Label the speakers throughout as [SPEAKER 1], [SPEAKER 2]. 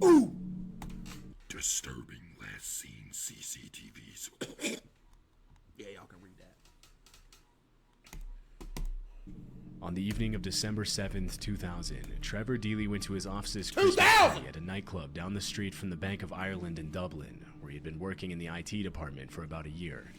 [SPEAKER 1] Ooh! Disturbing last seen CCTVs. Yeah, y'all can read that.
[SPEAKER 2] On the evening of December 7th, 2000, Trevor Deely went to his office's
[SPEAKER 1] 2000!
[SPEAKER 2] Christmas party at a nightclub down the street from the Bank of Ireland in Dublin, where he had been working in the IT department for about a year.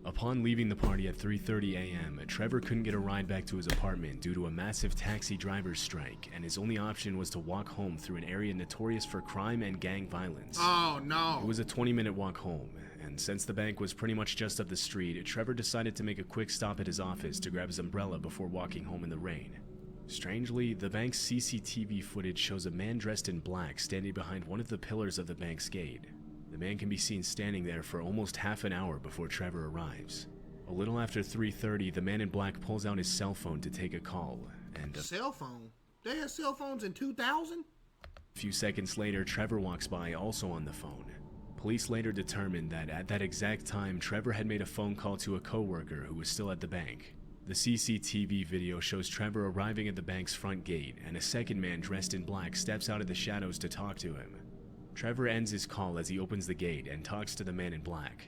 [SPEAKER 2] Upon leaving the party at 3:30 a.m., Trevor couldn't get a ride back to his apartment due to a massive taxi driver's strike, and his only option was to walk home through an area notorious for crime and gang violence.
[SPEAKER 1] Oh, no.
[SPEAKER 2] It was a 20-minute walk home, and since the bank was pretty much just up the street, Trevor decided to make a quick stop at his office to grab his umbrella before walking home in the rain. Strangely, the bank's CCTV footage shows a man dressed in black standing behind one of the pillars of the bank's gate. The man can be seen standing there for almost half an hour before Trevor arrives. A little after 3:30, the man in black pulls out his cell phone to take a call, and
[SPEAKER 1] Cell phone? They had cell phones in 2000?
[SPEAKER 2] a few seconds later, Trevor walks by, also on the phone. Police later determined that at that exact time, Trevor had made a phone call to a coworker who was still at the bank. The CCTV video shows Trevor arriving at the bank's front gate, and a second man dressed in black steps out of the shadows to talk to him. Trevor ends his call as he opens the gate and talks to the man in black.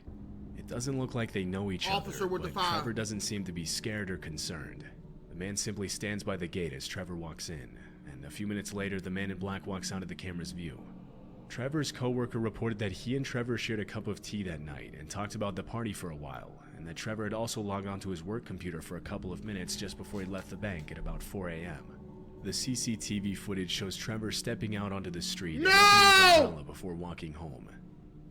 [SPEAKER 2] It doesn't look like they know each
[SPEAKER 1] Officer
[SPEAKER 2] other,
[SPEAKER 1] with the
[SPEAKER 2] but
[SPEAKER 1] file.
[SPEAKER 2] Trevor doesn't seem to be scared or concerned. The man simply stands by the gate as Trevor walks in, and a few minutes later, the man in black walks out of the camera's view. Trevor's coworker reported that he and Trevor shared a cup of tea that night and talked about the party for a while, and that Trevor had also logged onto his work computer for a couple of minutes just before he left the bank at about 4 a.m. The CCTV footage shows Trevor stepping out onto the street and opening his umbrella before walking home.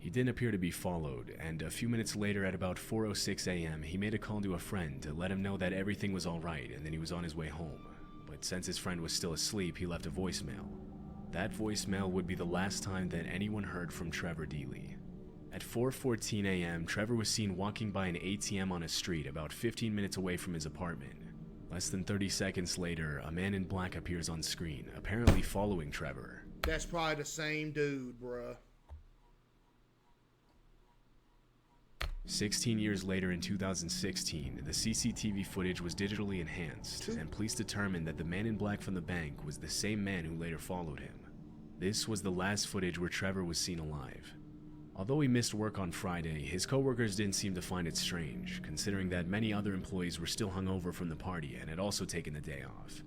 [SPEAKER 2] He didn't appear to be followed, and a few minutes later at about 4:06 a.m., he made a call to a friend to let him know that everything was alright and that he was on his way home. But since his friend was still asleep, he left a voicemail. That voicemail would be the last time that anyone heard from Trevor Deely. At 4:14 a.m., Trevor was seen walking by an ATM on a street about 15 minutes away from his apartment. Less than 30 seconds later, a man in black appears on screen, apparently following Trevor.
[SPEAKER 1] That's probably the same dude, bruh.
[SPEAKER 2] 16 years later in 2016, the CCTV footage was digitally enhanced, and police determined that the man in black from the bank was the same man who later followed him. This was the last footage where Trevor was seen alive. Although he missed work on Friday, his coworkers didn't seem to find it strange, considering that many other employees were still hungover from the party and had also taken the day off.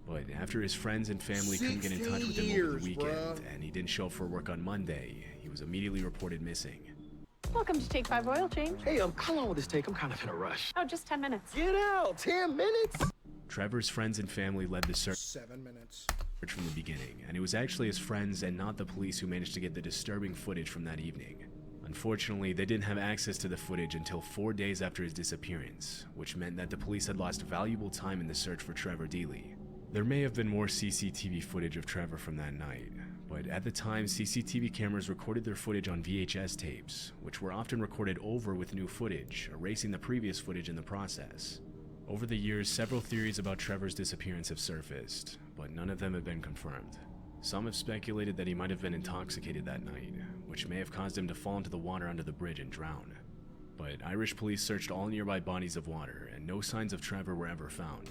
[SPEAKER 2] But after his friends and family couldn't get in touch with him over the weekend, and he didn't show up for work on Monday, he was immediately reported missing.
[SPEAKER 3] Welcome to Take 5 Oil Change.
[SPEAKER 4] Hey, how long will this take? I'm kind of in a rush.
[SPEAKER 3] Oh, just 10 minutes.
[SPEAKER 4] Get out! 10 minutes?
[SPEAKER 2] Trevor's friends and family led the search
[SPEAKER 1] 7 minutes.
[SPEAKER 2] from the beginning, and it was actually his friends and not the police who managed to get the disturbing footage from that evening. Unfortunately, they didn't have access to the footage until 4 days after his disappearance, which meant that the police had lost valuable time in the search for Trevor Deely. There may have been more CCTV footage of Trevor from that night, but at the time, CCTV cameras recorded their footage on VHS tapes, which were often recorded over with new footage, erasing the previous footage in the process. Over the years, several theories about Trevor's disappearance have surfaced, but none of them have been confirmed. Some have speculated that he might have been intoxicated that night, which may have caused him to fall into the water under the bridge and drown. But Irish police searched all nearby bodies of water, and no signs of Trevor were ever found.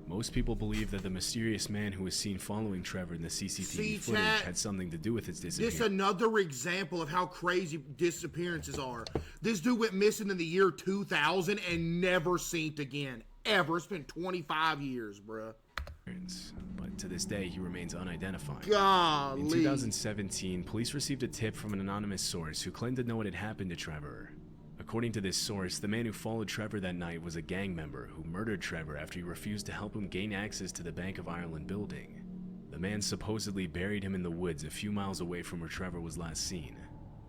[SPEAKER 2] Most people believe that the mysterious man who was seen following Trevor in the CCTV footage had something to do with his disappearance.
[SPEAKER 1] This is another example of how crazy disappearances are. This dude went missing in the year 2000 and never seen again. Ever. It's been 25 years, bruh.
[SPEAKER 2] But to this day, he remains unidentified.
[SPEAKER 1] Golly.
[SPEAKER 2] In 2017, police received a tip from an anonymous source who claimed to know what had happened to Trevor. According to this source, the man who followed Trevor that night was a gang member who murdered Trevor after he refused to help him gain access to the Bank of Ireland building. The man supposedly buried him in the woods a few miles away from where Trevor was last seen.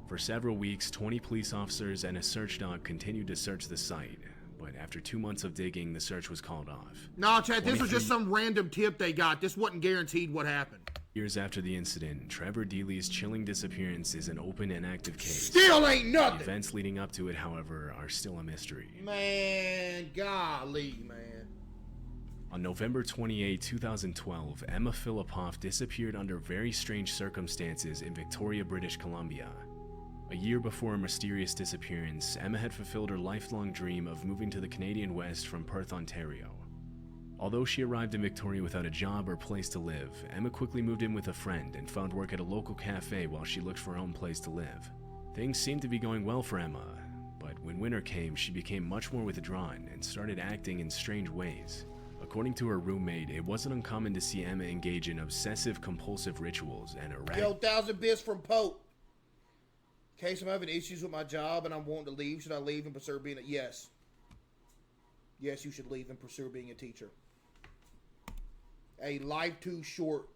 [SPEAKER 2] For several weeks, 20 police officers and a search dog continued to search the site, but after 2 months of digging, the search was called off.
[SPEAKER 1] Nah, Chad, this was just some random tip they got. This wasn't guaranteed what happened.
[SPEAKER 2] Years after the incident, Trevor Deely's chilling disappearance is an open and active case.
[SPEAKER 1] Still ain't nothing!
[SPEAKER 2] The events leading up to it, however, are still a mystery.
[SPEAKER 1] Man, golly, man.
[SPEAKER 2] On November 28, 2012, Emma Philippoff disappeared under very strange circumstances in Victoria, British Columbia. A year before her mysterious disappearance, Emma had fulfilled her lifelong dream of moving to the Canadian West from Perth, Ontario. Although she arrived in Victoria without a job or place to live, Emma quickly moved in with a friend and found work at a local cafe while she looked for her own place to live. Things seemed to be going well for Emma, but when winter came, she became much more withdrawn and started acting in strange ways. According to her roommate, it wasn't uncommon to see Emma engage in obsessive-compulsive rituals and erratic...
[SPEAKER 1] Yo, 1,000 bits from Pope. In case I'm having issues with my job and I'm wanting to leave, should I leave and pursue being a... Yes. Yes, you should leave and pursue being a teacher. A life too short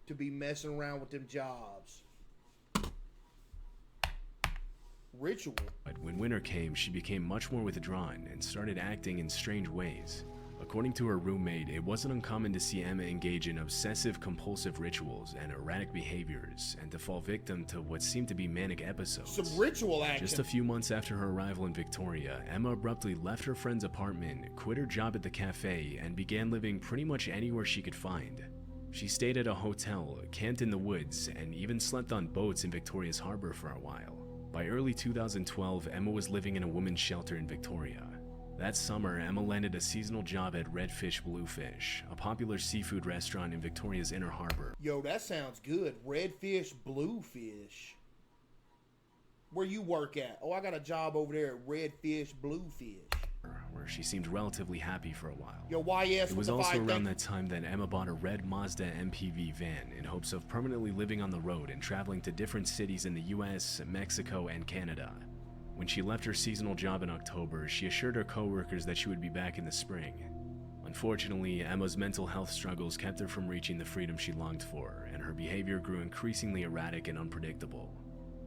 [SPEAKER 1] to be messing around with them jobs. Ritual.
[SPEAKER 2] But when winter came, she became much more withdrawn and started acting in strange ways. According to her roommate, it wasn't uncommon to see Emma engage in obsessive-compulsive rituals and erratic behaviors, and to fall victim to what seemed to be manic episodes.
[SPEAKER 1] Some ritual action.
[SPEAKER 2] Just a few months after her arrival in Victoria, Emma abruptly left her friend's apartment, quit her job at the cafe, and began living pretty much anywhere she could find. She stayed at a hotel, camped in the woods, and even slept on boats in Victoria's harbor for a while. By early 2012, Emma was living in a women's shelter in Victoria. That summer, Emma landed a seasonal job at Redfish Bluefish, a popular seafood restaurant in Victoria's Inner Harbor.
[SPEAKER 1] Yo, that sounds good. Redfish, Bluefish. Where you work at? Oh, I got a job over there at Redfish, Bluefish.
[SPEAKER 2] Where she seemed relatively happy for a while.
[SPEAKER 1] Yo, YS.
[SPEAKER 2] It was also around that time that Emma bought a red Mazda MPV van in hopes of permanently living on the road and traveling to different cities in the US, Mexico, and Canada. When she left her seasonal job in October, she assured her co-workers that she would be back in the spring. Unfortunately, Emma's mental health struggles kept her from reaching the freedom she longed for, and her behavior grew increasingly erratic and unpredictable.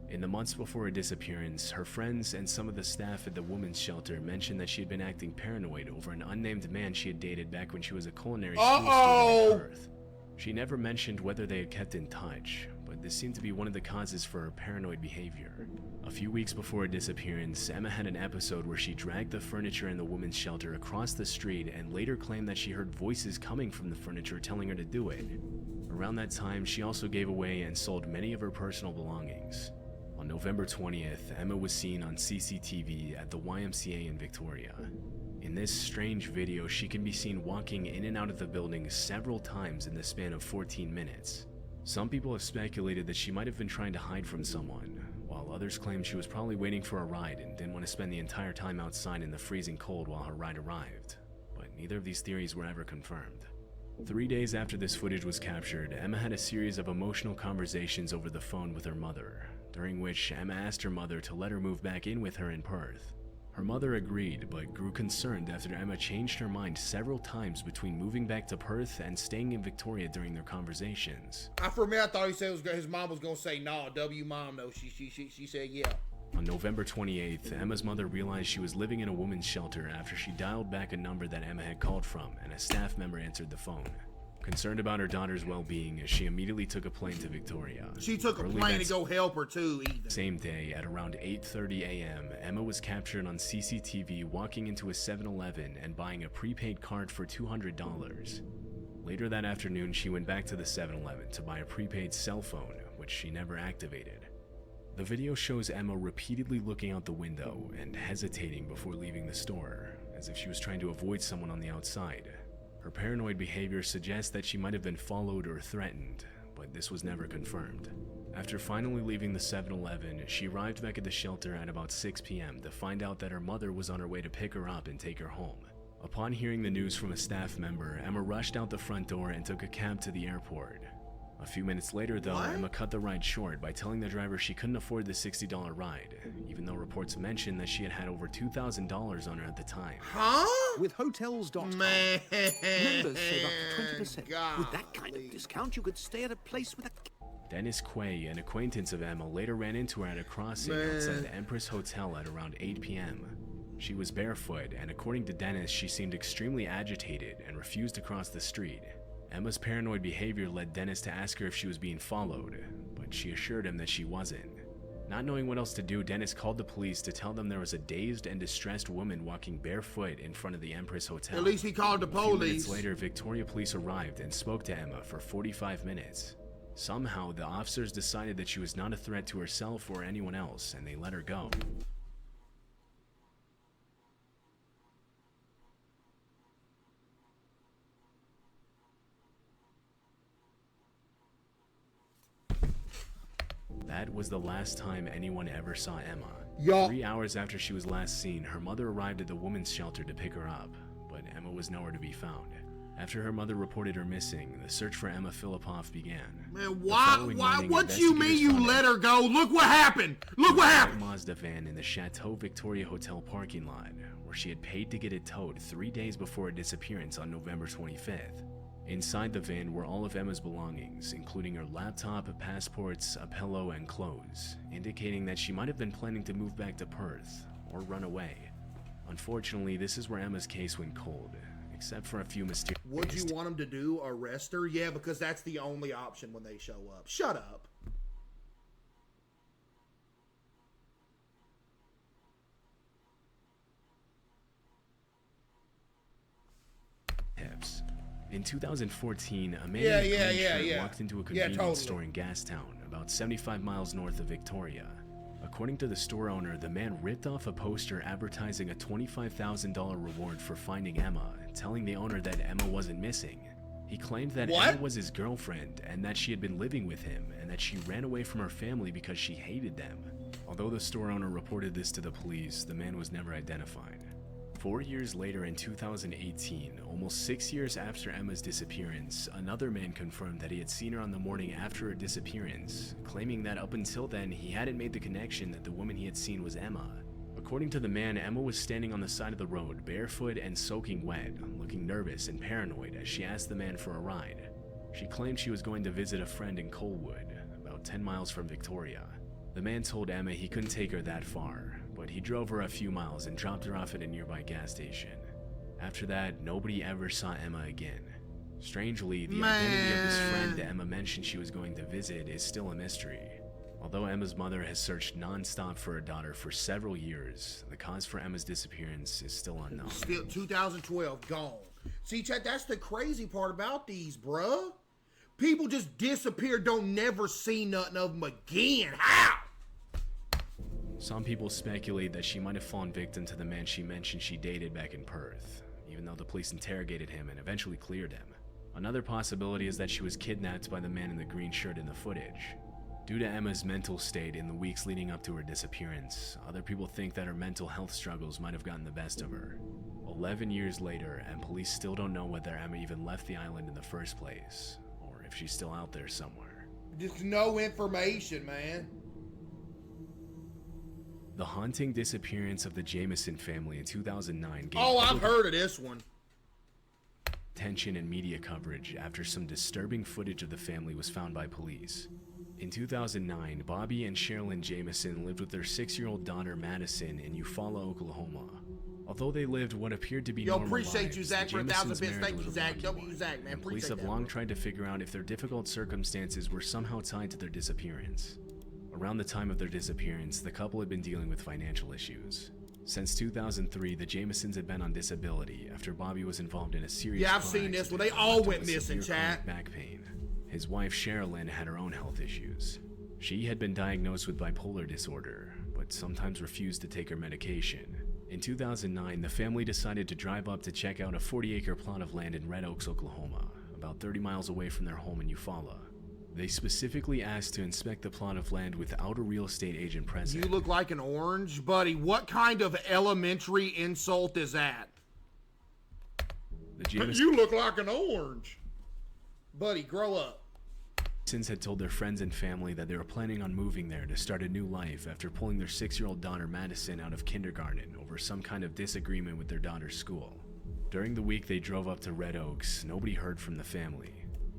[SPEAKER 2] In the months before her disappearance, her friends and some of the staff at the women's shelter mentioned that she had been acting paranoid over an unnamed man she had dated back when she was a culinary school student in Perth. She never mentioned whether they had kept in touch, but this seemed to be one of the causes for her paranoid behavior. A few weeks before her disappearance, Emma had an episode where she dragged the furniture in the women's shelter across the street and later claimed that she heard voices coming from the furniture telling her to do it. Around that time, she also gave away and sold many of her personal belongings. On November 20th, Emma was seen on CCTV at the YMCA in Victoria. In this strange video, she can be seen walking in and out of the building several times in the span of 14 minutes. Some people have speculated that she might have been trying to hide from someone, while others claim she was probably waiting for a ride and didn't want to spend the entire time outside in the freezing cold while her ride arrived. But neither of these theories were ever confirmed. 3 days after this footage was captured, Emma had a series of emotional conversations over the phone with her mother, during which Emma asked her mother to let her move back in with her in Perth. Her mother agreed, but grew concerned after Emma changed her mind several times between moving back to Perth and staying in Victoria during their conversations.
[SPEAKER 1] For me, I thought he said his mom was gonna say no. W mom though. She said yeah.
[SPEAKER 2] On November 28th, Emma's mother realized she was living in a women's shelter after she dialed back a number that Emma had called from, and a staff member answered the phone. Concerned about her daughter's well-being, she immediately took a plane to Victoria.
[SPEAKER 1] She took a plane to go help her too, either.
[SPEAKER 2] Same day, at around 8:30 a.m., Emma was captured on CCTV walking into a 7-Eleven and buying a prepaid card for $200. Later that afternoon, she went back to the 7-Eleven to buy a prepaid cell phone, which she never activated. The video shows Emma repeatedly looking out the window and hesitating before leaving the store, as if she was trying to avoid someone on the outside. Her paranoid behavior suggests that she might have been followed or threatened, but this was never confirmed. After finally leaving the 7-Eleven, she arrived back at the shelter at about 6 p.m. to find out that her mother was on her way to pick her up and take her home. Upon hearing the news from a staff member, Emma rushed out the front door and took a cab to the airport. A few minutes later, though, Emma cut the ride short by telling the driver she couldn't afford the $60 ride, even though reports mentioned that she had had over $2,000 on her at the time.
[SPEAKER 1] Huh?
[SPEAKER 5] With Hotels.com,
[SPEAKER 1] Man,
[SPEAKER 5] members save up to 20%.
[SPEAKER 1] golly.
[SPEAKER 5] With that kind of discount, you could stay at a place with a...
[SPEAKER 2] Dennis Quay, an acquaintance of Emma, later ran into her at a crossing outside the Empress Hotel at around 8 p.m. She was barefoot, and according to Dennis, she seemed extremely agitated and refused to cross the street. Emma's paranoid behavior led Dennis to ask her if she was being followed, but she assured him that she wasn't. Not knowing what else to do, Dennis called the police to tell them there was a dazed and distressed woman walking barefoot in front of the Empress Hotel.
[SPEAKER 1] At least he called the
[SPEAKER 2] A few minutes
[SPEAKER 1] police.
[SPEAKER 2] later, Victoria police arrived and spoke to Emma for 45 minutes. Somehow, the officers decided that she was not a threat to herself or anyone else, and they let her go. That was the last time anyone ever saw Emma.
[SPEAKER 1] Yup.
[SPEAKER 2] 3 hours after she was last seen, her mother arrived at the women's shelter to pick her up, but Emma was nowhere to be found. After her mother reported her missing, the search for Emma Filipoff began.
[SPEAKER 1] Man,
[SPEAKER 2] The
[SPEAKER 1] why?
[SPEAKER 2] following
[SPEAKER 1] Why?
[SPEAKER 2] morning,
[SPEAKER 1] What you mean
[SPEAKER 2] investigators
[SPEAKER 1] you
[SPEAKER 2] found
[SPEAKER 1] let her go? Look what happened! Look what
[SPEAKER 2] a
[SPEAKER 1] happened!
[SPEAKER 2] Mazda van in the Chateau Victoria Hotel parking lot, where she had paid to get it towed 3 days before her disappearance on November 25th. Inside the van were all of Emma's belongings, including her laptop, passports, a pillow, and clothes, indicating that she might have been planning to move back to Perth or run away. Unfortunately, this is where Emma's case went cold, except for a few mysterious...
[SPEAKER 1] Would you want them to do? Arrest her? Yeah, because that's the only option when they show up. Shut up.
[SPEAKER 2] tips. In 2014, a man
[SPEAKER 1] Yeah,
[SPEAKER 2] in a
[SPEAKER 1] yeah,
[SPEAKER 2] green
[SPEAKER 1] yeah,
[SPEAKER 2] shirt
[SPEAKER 1] yeah.
[SPEAKER 2] walked into a
[SPEAKER 1] Yeah,
[SPEAKER 2] convenience
[SPEAKER 1] totally.
[SPEAKER 2] store in Gastown, about 75 miles north of Victoria. According to the store owner, the man ripped off a poster advertising a $25,000 reward for finding Emma, telling the owner that Emma wasn't missing. He claimed that
[SPEAKER 1] What?
[SPEAKER 2] Emma was his girlfriend and that she had been living with him and that she ran away from her family because she hated them. Although the store owner reported this to the police, the man was never identified. 4 years later in 2018, almost 6 years after Emma's disappearance, another man confirmed that he had seen her on the morning after her disappearance, claiming that up until then he hadn't made the connection that the woman he had seen was Emma. According to the man, Emma was standing on the side of the road, barefoot and soaking wet, looking nervous and paranoid as she asked the man for a ride. She claimed she was going to visit a friend in Colwood, about 10 miles from Victoria. The man told Emma he couldn't take her that far, but he drove her a few miles and dropped her off at a nearby gas station. After that, nobody ever saw Emma again. Strangely, the identity of this friend that Emma mentioned she was going to visit is still a mystery. Although Emma's mother has searched non-stop for her daughter for several years, the cause for Emma's disappearance is still unknown.
[SPEAKER 1] Still 2012, gone. See, Chad, that's the crazy part about these, bruh. People just disappear, don't never see nothing of them again. How?
[SPEAKER 2] Some people speculate that she might have fallen victim to the man she mentioned she dated back in Perth, even though the police interrogated him and eventually cleared him. Another possibility is that she was kidnapped by the man in the green shirt in the footage. Due to Emma's mental state in the weeks leading up to her disappearance, other people think that her mental health struggles might have gotten the best of her. 11 years later, and police still don't know whether Emma even left the island in the first place, or if she's still out there somewhere.
[SPEAKER 1] Just no information, man.
[SPEAKER 2] The haunting disappearance of the Jameson family in 2009 gave
[SPEAKER 1] Oh, I've
[SPEAKER 2] public
[SPEAKER 1] heard of this one.
[SPEAKER 2] attention and media coverage after some disturbing footage of the family was found by police. In 2009, Bobby and Sherilyn Jameson lived with their 6-year-old daughter Madison in Eufaula, Oklahoma. Although they lived what appeared to be
[SPEAKER 1] Yo,
[SPEAKER 2] normal
[SPEAKER 1] appreciate
[SPEAKER 2] lives,
[SPEAKER 1] you, Zach,
[SPEAKER 2] the
[SPEAKER 1] for 1,000
[SPEAKER 2] Jamesons'
[SPEAKER 1] bits.
[SPEAKER 2] marriage
[SPEAKER 1] Thank
[SPEAKER 2] was
[SPEAKER 1] you,
[SPEAKER 2] a
[SPEAKER 1] Zach.
[SPEAKER 2] rocky
[SPEAKER 1] W,
[SPEAKER 2] one,
[SPEAKER 1] Zach, man.
[SPEAKER 2] and police
[SPEAKER 1] Appreciate
[SPEAKER 2] have
[SPEAKER 1] that,
[SPEAKER 2] long
[SPEAKER 1] bro.
[SPEAKER 2] tried to figure out if their difficult circumstances were somehow tied to their disappearance. Around the time of their disappearance, the couple had been dealing with financial issues. Since 2003, the Jamesons had been on disability after Bobby was involved in a serious
[SPEAKER 1] Yeah, I've
[SPEAKER 2] car
[SPEAKER 1] seen this one.
[SPEAKER 2] accident
[SPEAKER 1] They all
[SPEAKER 2] that
[SPEAKER 1] went
[SPEAKER 2] led to
[SPEAKER 1] missing,
[SPEAKER 2] severe
[SPEAKER 1] chat.
[SPEAKER 2] chronic back pain. His wife Sherilyn had her own health issues. She had been diagnosed with bipolar disorder, but sometimes refused to take her medication. In 2009, the family decided to drive up to check out a 40-acre plot of land in Red Oaks, Oklahoma, about 30 miles away from their home in Eufaula. They specifically asked to inspect the plot of land without a real estate agent present.
[SPEAKER 1] You look like an orange, buddy. What kind of elementary insult is that?
[SPEAKER 2] The Jamesons
[SPEAKER 1] You look like an orange. Buddy, grow up.
[SPEAKER 2] had told their friends and family that they were planning on moving there to start a new life after pulling their 6-year-old daughter Madison out of kindergarten over some kind of disagreement with their daughter's school. During the week they drove up to Red Oaks, nobody heard from the family.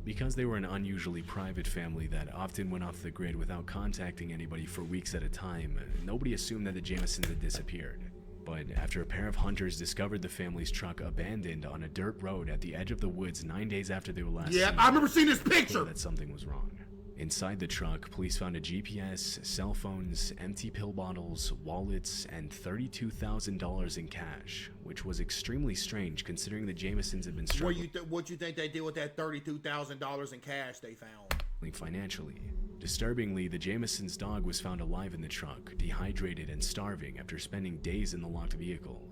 [SPEAKER 2] Because they were an unusually private family that often went off the grid without contacting anybody for weeks at a time, nobody assumed that the Jamesons had disappeared. But after a pair of hunters discovered the family's truck abandoned on a dirt road at the edge of the woods 9 days after they were last
[SPEAKER 1] Yeah,
[SPEAKER 2] seen,
[SPEAKER 1] I remember seeing this
[SPEAKER 2] it was clear
[SPEAKER 1] picture.
[SPEAKER 2] that something was wrong. Inside the truck, police found a GPS, cell phones, empty pill bottles, wallets, and $32,000 in cash, which was extremely strange considering the Jamesons had been struggling
[SPEAKER 1] What you think they did with that $32,000 in cash they found?
[SPEAKER 2] financially. Disturbingly, the Jamesons' dog was found alive in the truck, dehydrated and starving after spending days in the locked vehicle.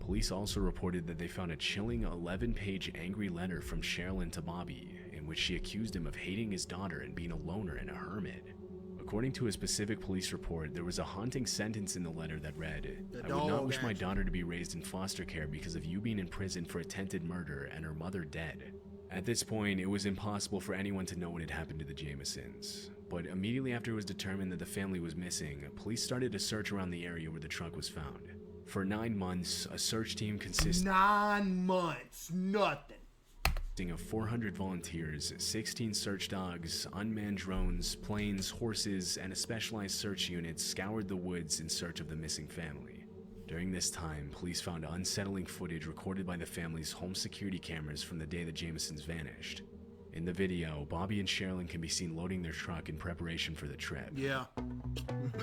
[SPEAKER 2] Police also reported that they found a chilling 11-page angry letter from Sherilyn to Bobby, in which she accused him of hating his daughter and being a loner and a hermit. According to a specific police report, there was a haunting sentence in the letter that read,
[SPEAKER 1] The
[SPEAKER 2] "I would not
[SPEAKER 1] dog
[SPEAKER 2] wish my
[SPEAKER 1] action.
[SPEAKER 2] daughter to be raised in foster care because of you being in prison for attempted murder and her mother dead." At this point, it was impossible for anyone to know what had happened to the Jamesons. But immediately after it was determined that the family was missing, police started a search around the area where the truck was found. For 9 months, a search team consisting
[SPEAKER 1] 9 months, nothing.
[SPEAKER 2] of 400 volunteers, 16 search dogs, unmanned drones, planes, horses, and a specialized search unit scoured the woods in search of the missing family. During this time, police found unsettling footage recorded by the family's home security cameras from the day the Jamesons vanished. In the video, Bobby and Sherilyn can be seen loading their truck in preparation for the trip.
[SPEAKER 1] Yeah.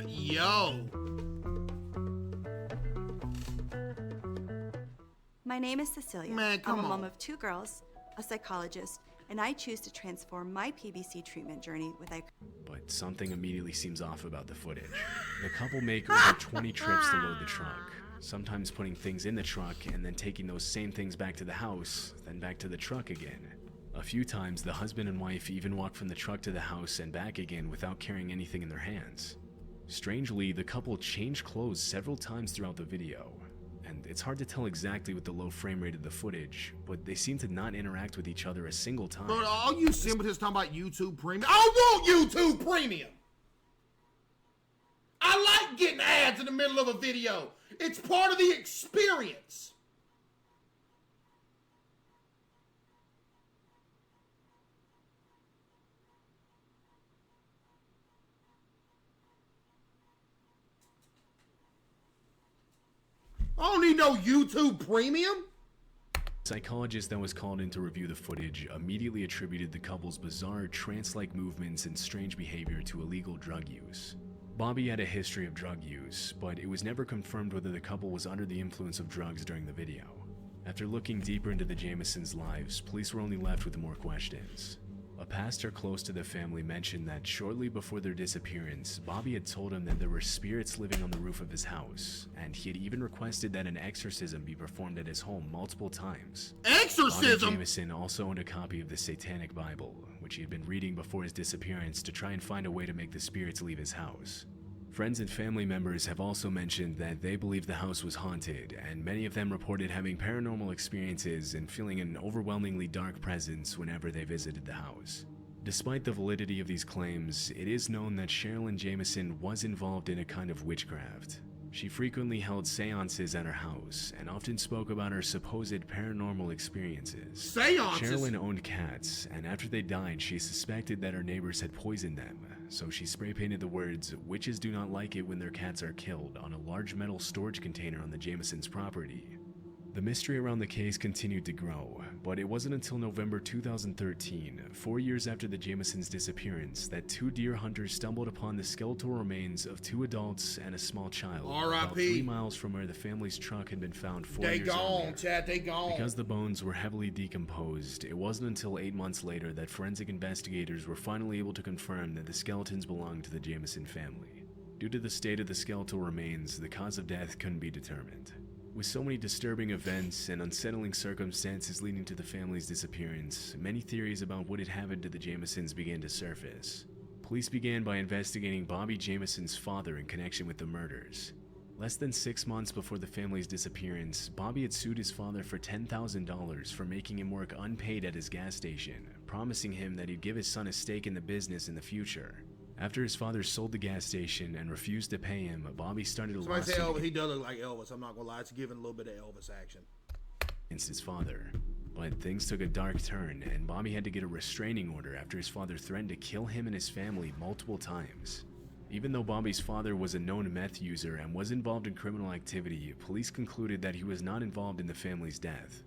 [SPEAKER 1] Yo.
[SPEAKER 6] My name is Cecilia.
[SPEAKER 1] Man, come
[SPEAKER 6] I'm a mom
[SPEAKER 1] on.
[SPEAKER 6] of 2 girls, a psychologist, and I choose to transform my PBC treatment journey with
[SPEAKER 2] But something immediately seems off about the footage. The couple make over 20 trips to load the truck, sometimes putting things in the truck and then taking those same things back to the house, then back to the truck again. A few times, the husband and wife even walk from the truck to the house and back again without carrying anything in their hands. Strangely, the couple change clothes several times throughout the video, and it's hard to tell exactly with the low frame rate of the footage, but they seem to not interact with each other a single time.
[SPEAKER 1] Bro, all you simpletons talking about YouTube Premium. I want YouTube Premium. I like getting ads in the middle of a video. It's part of the experience. I don't need no YouTube Premium.
[SPEAKER 2] Psychologist that was called in to review the footage immediately attributed the couple's bizarre trance-like movements and strange behavior to illegal drug use. Bobby had a history of drug use, but it was never confirmed whether the couple was under the influence of drugs during the video. After looking deeper into the Jamesons' lives, police were only left with more questions. A pastor close to the family mentioned that shortly before their disappearance, Bobby had told him that there were spirits living on the roof of his house, and he had even requested that an exorcism be performed at his home multiple times. Bobby
[SPEAKER 1] Exorcism.
[SPEAKER 2] Jameson also owned a copy of the Satanic Bible, which he had been reading before his disappearance to try and find a way to make the spirits leave his house. Friends and family members have also mentioned that they believe the house was haunted, and many of them reported having paranormal experiences and feeling an overwhelmingly dark presence whenever they visited the house. Despite the validity of these claims, it is known that Sherilyn Jameson was involved in a kind of witchcraft. She frequently held seances at her house and often spoke about her supposed paranormal experiences.
[SPEAKER 1] Seances?
[SPEAKER 2] Sherilyn owned cats, and after they died, she suspected that her neighbors had poisoned them, so she spray painted the words, "Witches do not like it when their cats are killed," on a large metal storage container on the Jamesons' property. The mystery around the case continued to grow, but it wasn't until November 2013, 4 years after the Jamesons' disappearance, that 2 deer hunters stumbled upon the skeletal remains of 2 adults and a small child, about 3 miles from where the family's truck had been found 4
[SPEAKER 1] They
[SPEAKER 2] years
[SPEAKER 1] gone,
[SPEAKER 2] earlier.
[SPEAKER 1] Chad, they gone.
[SPEAKER 2] Because the bones were heavily decomposed, it wasn't until 8 months later that forensic investigators were finally able to confirm that the skeletons belonged to the Jameson family. Due to the state of the skeletal remains, the cause of death couldn't be determined. With so many disturbing events and unsettling circumstances leading to the family's disappearance, many theories about what had happened to the Jamesons began to surface. Police began by investigating Bobby Jameson's father in connection with the murders. Less than 6 months before the family's disappearance, Bobby had sued his father for $10,000 for making him work unpaid at his gas station, promising him that he'd give his son a stake in the business in the future. After his father sold the gas station and refused to pay him, Bobby started a
[SPEAKER 1] Somebody say
[SPEAKER 2] lawsuit
[SPEAKER 1] Elvis. He does look like Elvis. I'm not gonna lie. It's giving a little bit of Elvis action.
[SPEAKER 2] against his father. But things took a dark turn, and Bobby had to get a restraining order after his father threatened to kill him and his family multiple times. Even though Bobby's father was a known meth user and was involved in criminal activity, police concluded that he was not involved in the family's death.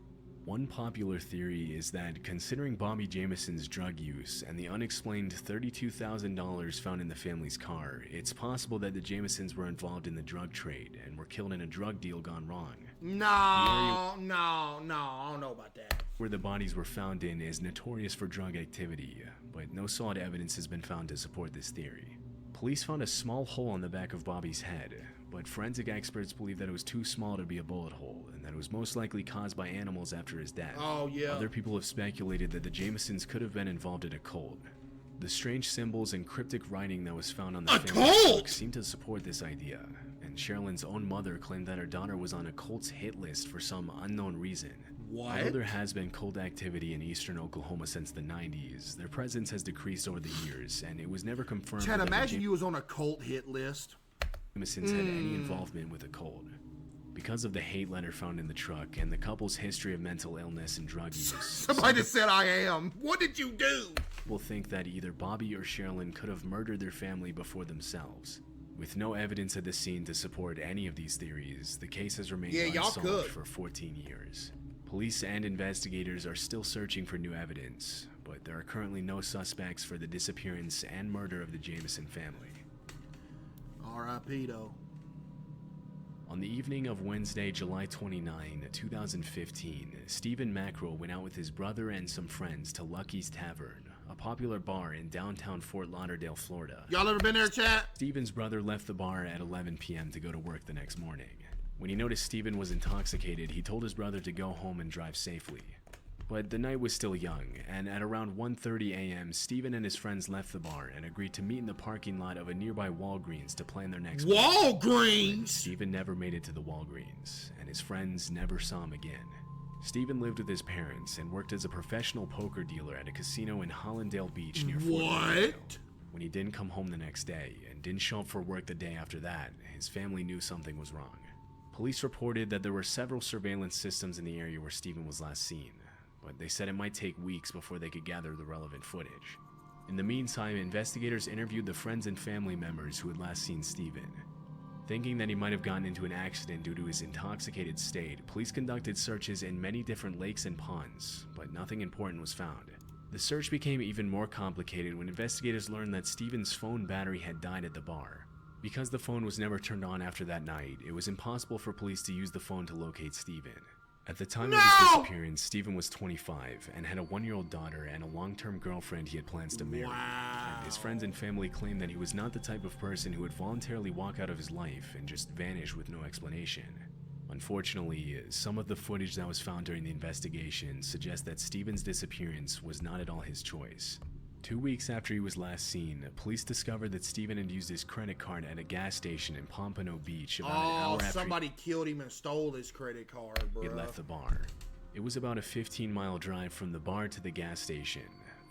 [SPEAKER 2] One popular theory is that, considering Bobby Jameson's drug use and the unexplained $32,000 found in the family's car, it's possible that the Jamesons were involved in the drug trade and were killed in a drug deal gone wrong.
[SPEAKER 1] No, I don't know about that.
[SPEAKER 2] Where the bodies were found in is notorious for drug activity, but no solid evidence has been found to support this theory. Police found a small hole on the back of Bobby's head, but forensic experts believe that it was too small to be a bullet hole, and that it was most likely caused by animals after his death.
[SPEAKER 1] Oh, yeah.
[SPEAKER 2] Other people have speculated that the Jamesons could have been involved in a cult. The strange symbols and cryptic writing that was found on the
[SPEAKER 1] A
[SPEAKER 2] family
[SPEAKER 1] cult!
[SPEAKER 2] truck seemed to support this idea, and Sherilyn's own mother claimed that her daughter was on a cult's hit list for some unknown reason.
[SPEAKER 1] What?
[SPEAKER 2] Although there has been cult activity in eastern Oklahoma since the 90s, their presence has decreased over the years, and it was never confirmed
[SPEAKER 1] Chad,
[SPEAKER 2] that
[SPEAKER 1] imagine you was on a cult hit list.
[SPEAKER 2] Jamesons had any involvement with the cult. Because of the hate letter found in the truck and the couple's history of mental illness and drug use,
[SPEAKER 1] Somebody just said I am. What did you do?
[SPEAKER 2] people think that either Bobby or Sherilyn could have murdered their family before themselves. With no evidence at the scene to support any of these theories, the case has remained
[SPEAKER 1] y'all
[SPEAKER 2] unsolved
[SPEAKER 1] could.
[SPEAKER 2] for 14 years. Police and investigators are still searching for new evidence, but there are currently no suspects for the disappearance and murder of the Jameson family.
[SPEAKER 1] R.I.P. though.
[SPEAKER 2] On the evening of Wednesday, July 29, 2015, Stephen Mackerel went out with his brother and some friends to Lucky's Tavern, a popular bar in downtown Fort Lauderdale, Florida.
[SPEAKER 1] Y'all ever been there, chat?
[SPEAKER 2] Stephen's brother left the bar at 11 p.m. to go to work the next morning. When he noticed Stephen was intoxicated, he told his brother to go home and drive safely. But the night was still young, and at around 1:30 a.m., Stephen and his friends left the bar and agreed to meet in the parking lot of a nearby Walgreens to plan their next move.
[SPEAKER 1] Walgreens!
[SPEAKER 2] Stephen never made it to the Walgreens, and his friends never saw him again. Stephen lived with his parents and worked as a professional poker dealer at a casino in Hollandale Beach near Fort Lauderdale.
[SPEAKER 1] What?
[SPEAKER 2] When he didn't come home the next day and didn't show up for work the day after that, his family knew something was wrong. Police reported that there were several surveillance systems in the area where Stephen was last seen, but they said it might take weeks before they could gather the relevant footage. In the meantime, investigators interviewed the friends and family members who had last seen Stephen. Thinking that he might have gotten into an accident due to his intoxicated state, police conducted searches in many different lakes and ponds, but nothing important was found. The search became even more complicated when investigators learned that Stephen's phone battery had died at the bar. Because the phone was never turned on after that night, it was impossible for police to use the phone to locate Stephen. At the time of his disappearance, Stephen was 25 and had a 1-year-old daughter and a long-term girlfriend he had plans to marry.
[SPEAKER 1] Wow.
[SPEAKER 2] And his friends and family claimed that he was not the type of person who would voluntarily walk out of his life and just vanish with no explanation. Unfortunately, some of the footage that was found during the investigation suggests that Stephen's disappearance was not at all his choice. 2 weeks after he was last seen, police discovered that Stephen had used his credit card at a gas station in Pompano Beach about an hour after
[SPEAKER 1] somebody killed him and stole his credit card, bro.
[SPEAKER 2] he had left the bar. It was about a 15-mile drive from the bar to the gas station,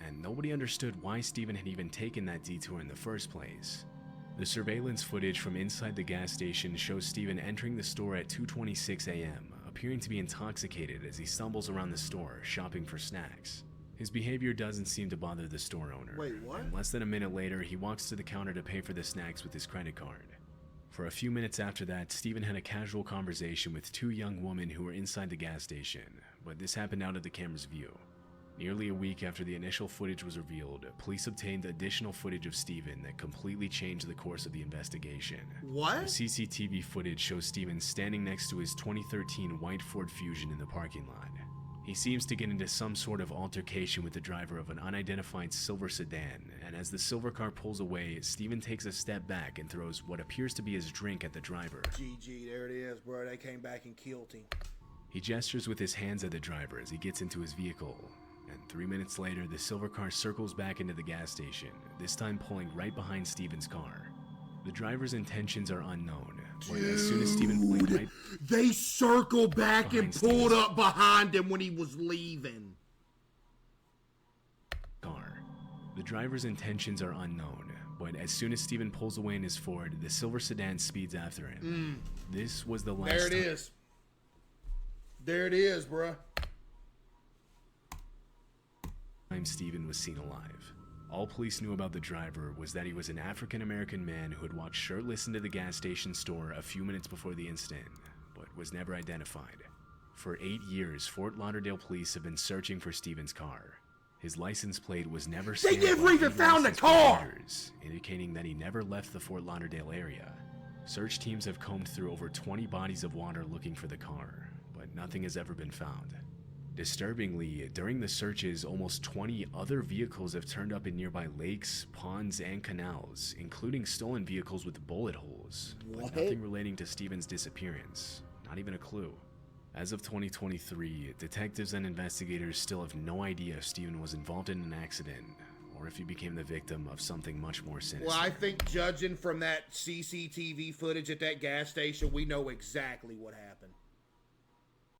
[SPEAKER 2] and nobody understood why Stephen had even taken that detour in the first place. The surveillance footage from inside the gas station shows Stephen entering the store at 2:26 a.m., appearing to be intoxicated as he stumbles around the store, shopping for snacks. His behavior doesn't seem to bother the store owner.
[SPEAKER 1] Wait, what?
[SPEAKER 2] And less than a minute later, he walks to the counter to pay for the snacks with his credit card. For a few minutes after that, Stephen had a casual conversation with 2 young women who were inside the gas station, but this happened out of the camera's view. Nearly a week after the initial footage was revealed, police obtained additional footage of Stephen that completely changed the course of the investigation.
[SPEAKER 1] What?
[SPEAKER 2] The CCTV footage shows Stephen standing next to his 2013 white Ford Fusion in the parking lot. He seems to get into some sort of altercation with the driver of an unidentified silver sedan, and as the silver car pulls away, Stephen takes a step back and throws what appears to be his drink at the driver.
[SPEAKER 1] GG, there it is, bro. They came back and killed him.
[SPEAKER 2] He gestures with his hands at the driver as he gets into his vehicle, and 3 minutes later, the silver car circles back into the gas station, this time pulling right behind Stephen's car. The driver's intentions are unknown, but as soon as Stephen pulled right
[SPEAKER 1] They circled back and
[SPEAKER 2] Behind
[SPEAKER 1] pulled
[SPEAKER 2] Stephen's
[SPEAKER 1] up behind him when he was leaving.
[SPEAKER 2] car. The driver's intentions are unknown, but as soon as Stephen pulls away in his Ford, the silver sedan speeds after him. This was the last
[SPEAKER 1] There it
[SPEAKER 2] time
[SPEAKER 1] is. There it is, bruh.
[SPEAKER 2] Stephen was seen alive. All police knew about the driver was that he was an African-American man who had walked shirtless into the gas station store a few minutes before the incident, but was never identified. For 8 years, Fort Lauderdale police have been searching for Stephen's car. His license plate was never
[SPEAKER 1] They
[SPEAKER 2] stamped
[SPEAKER 1] never
[SPEAKER 2] on
[SPEAKER 1] even
[SPEAKER 2] any
[SPEAKER 1] found the
[SPEAKER 2] license plate
[SPEAKER 1] car!
[SPEAKER 2] readers, indicating that he never left the Fort Lauderdale area. Search teams have combed through over 20 bodies of water looking for the car, but nothing has ever been found. Disturbingly, during the searches, almost 20 other vehicles have turned up in nearby lakes, ponds, and canals, including stolen vehicles with bullet holes, but nothing relating to Stephen's disappearance, not even a clue. As of 2023, detectives and investigators still have no idea if Stephen was involved in an accident or if he became the victim of something much more sinister.
[SPEAKER 1] Well, I think judging from that CCTV footage at that gas station, we know exactly what happened.